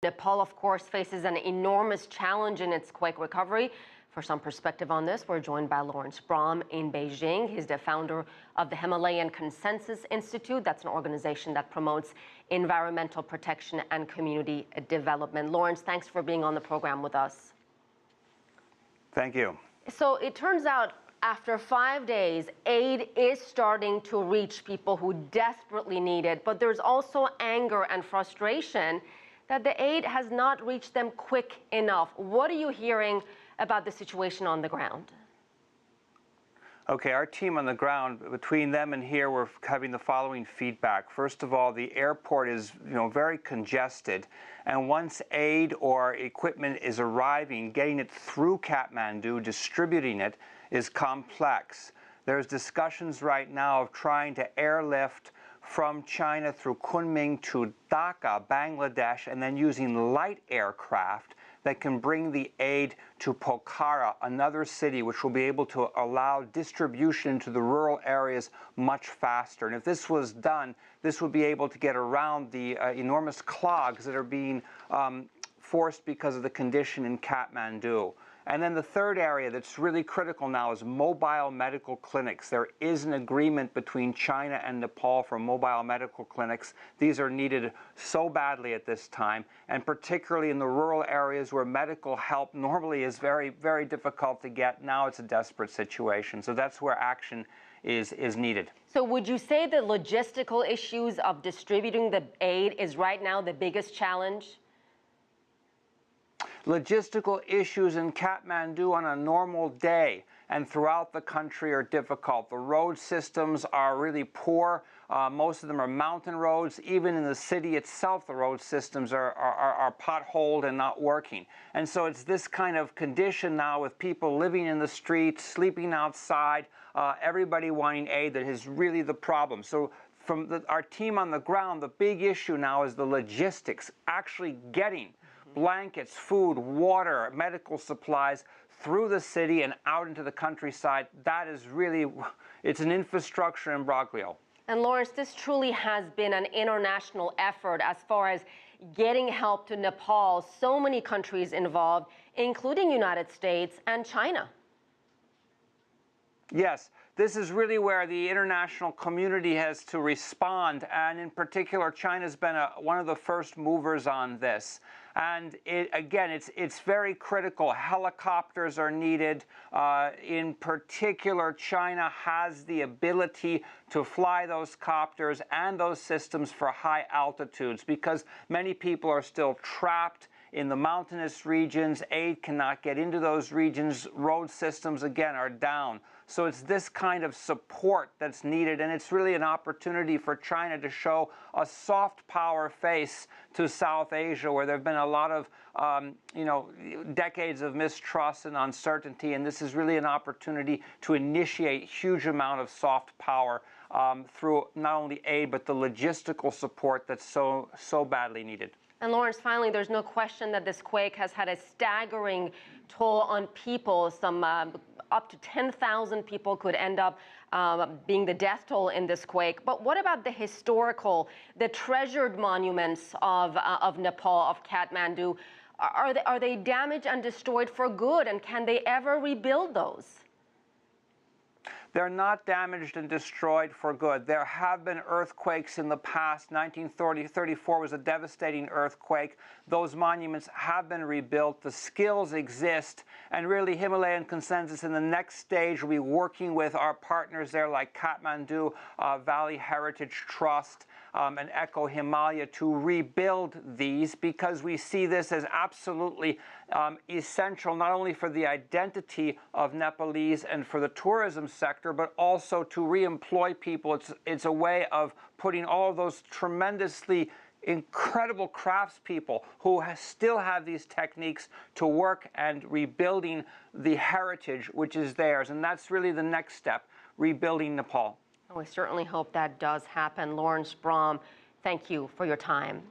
Nepal, of course, faces an enormous challenge in its quake recovery. For some perspective on this, we're joined by Laurence Brahm in Beijing. He's the founder of the Himalayan Consensus Institute. That's an organization that promotes environmental protection and community development. Laurence, thanks for being on the program with us. Thank you. So it turns out after 5 days, aid is starting to reach people who desperately need it, but there's also anger and frustration that the aid has not reached them quick enough. What are you hearing about the situation on the ground? Okay, our team on the ground, between them and here, we're having the following feedback. First of all, the airport is, very congested, and once aid or equipment is arriving, getting it through Kathmandu, distributing it, is complex. There's discussions right now of trying to airlift from China through Kunming to Dhaka, Bangladesh, and then using light aircraft that can bring the aid to Pokhara, another city, which will be able to allow distribution to the rural areas much faster. And if this was done, this would be able to get around the enormous clogs that are being forced because of the condition in Kathmandu. And then the third area that's really critical now is mobile medical clinics. There is an agreement between China and Nepal for mobile medical clinics. These are needed so badly at this time, and particularly in the rural areas where medical help normally is very, very difficult to get. Now it's a desperate situation. So that's where action is needed. So would you say the logistical issues of distributing the aid is right now the biggest challenge? Logistical issues in Kathmandu on a normal day and throughout the country are difficult. The road systems are really poor. Most of them are mountain roads. Even in the city itself, the road systems are potholed and not working. And so it's this kind of condition now with people living in the streets, sleeping outside, everybody wanting aid that is really the problem. So from our team on the ground, the big issue now is the logistics, actually getting blankets, food, water, medical supplies through the city and out into the countryside. That is really, it's an infrastructure imbroglio. And Laurence, this truly has been an international effort as far as getting help to Nepal. So many countries involved, including United States and China. Yes, this is really where the international community has to respond, and in particular, China's been one of the first movers on this. And it's very critical. Helicopters are needed. In particular, China has the ability to fly those copters and those systems for high altitudes because many people are still trapped in the mountainous regions. Aid cannot get into those regions. Road systems, again, are down. So it's this kind of support that's needed, and it's really an opportunity for China to show a soft power face to South Asia, where there have been a lot of, decades of mistrust and uncertainty, and this is really an opportunity to initiate huge amount of soft power through not only aid, but the logistical support that's so badly needed. And Laurence, finally, there's no question that this quake has had a staggering toll on people. Some up to 10,000 people could end up being the death toll in this quake. But what about the historical, the treasured monuments of Nepal, of Kathmandu? Are they damaged and destroyed for good? And can they ever rebuild those? They're not damaged and destroyed for good. There have been earthquakes in the past. 1934 was a devastating earthquake. Those monuments have been rebuilt. The skills exist. And really, Himalayan Consensus in the next stage will be working with our partners there like Kathmandu Valley Heritage Trust and Eco Himalaya to rebuild these, because we see this as absolutely essential not only for the identity of Nepalese and for the tourism sector, but also to re-employ people. It's a way of putting all of those tremendously incredible craftspeople who still have these techniques to work and rebuilding the heritage which is theirs. And that's really the next step, rebuilding Nepal. We certainly hope that does happen. Laurence Brahm, thank you for your time.